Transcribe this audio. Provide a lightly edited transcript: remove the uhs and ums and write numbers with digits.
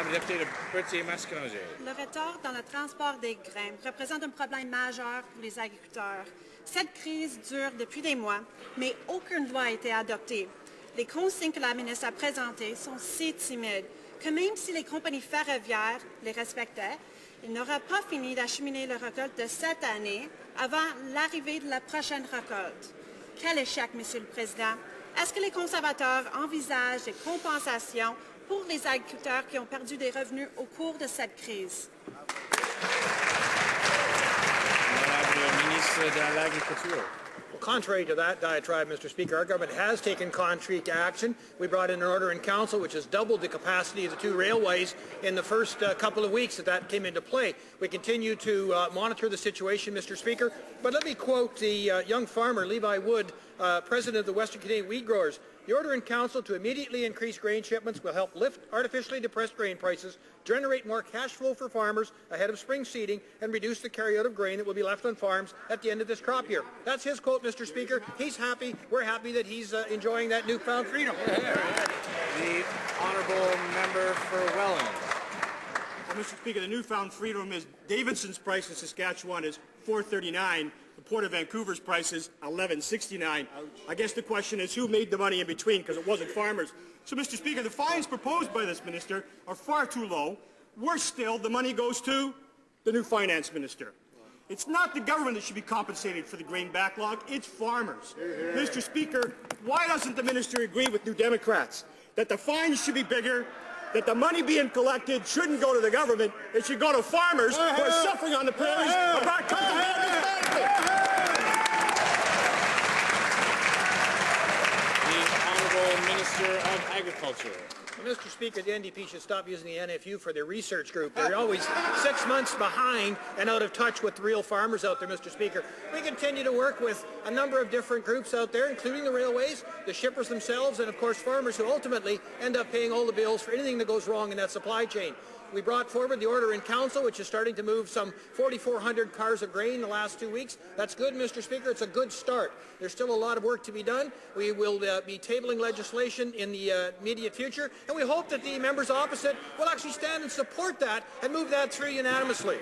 Le député de Berthier-Maskinongé. Le retard dans le transport des grains représente un problème majeur pour les agriculteurs. Cette crise dure depuis des mois, mais aucune loi a été adoptée. Les consignes que la ministre a présentées sont si timides que même si les compagnies ferroviaires les respectaient, il n'aura pas fini d'acheminer la récolte de cette année avant l'arrivée de la prochaine récolte. Quel échec, Monsieur le Président! Est-ce que les conservateurs envisagent des compensations pour les agriculteurs qui ont perdu des revenus au cours de cette crise? Le ministre de l'Agriculture. Well, contrary to that diatribe, Mr. Speaker, our government has taken concrete action. We brought in an order in council which has doubled the capacity of the two railways in the first couple of weeks that came into play. We continue to monitor the situation, Mr. Speaker. But let me quote the young farmer, Levi Wood, president of the Western Canadian Wheat Growers. The order in council to immediately increase grain shipments will help lift artificially depressed grain prices, generate more cash flow for farmers ahead of spring seeding, and reduce the carryout of grain that will be left on farms at the end of this crop year. That's his quote, Mr. Speaker. He's happy. We're happy that he's enjoying that newfound freedom. The honourable member for Welland. Well, Mr. Speaker, the newfound freedom is Davidson's price in Saskatchewan is $4.39. The Port of Vancouver's price is $11.69. I guess the question is who made the money in between, because it wasn't farmers. So, Mr. Speaker, the fines proposed by this minister are far too low. Worse still, the money goes to the new finance minister. It's not the government that should be compensated for the grain backlog, it's farmers. Mr. Speaker, why doesn't the minister agree with New Democrats that the fines should be bigger, that the money being collected shouldn't go to the government, it should go to farmers who are suffering on the prairies of our country? Minister of Agriculture. Mr. Speaker, the NDP should stop using the NFU for their research group. They're always 6 months behind and out of touch with the real farmers out there, Mr. Speaker. We continue to work with a number of different groups out there, including the railways, the shippers themselves, and of course farmers who ultimately end up paying all the bills for anything that goes wrong in that supply chain. We brought forward the order in council, which is starting to move some 4,400 cars of grain in the last 2 weeks. That's good, Mr. Speaker. It's a good start. There's still a lot of work to be done. We will be tabling legislation in the immediate future, and we hope that the members opposite will actually stand and support that and move that through unanimously.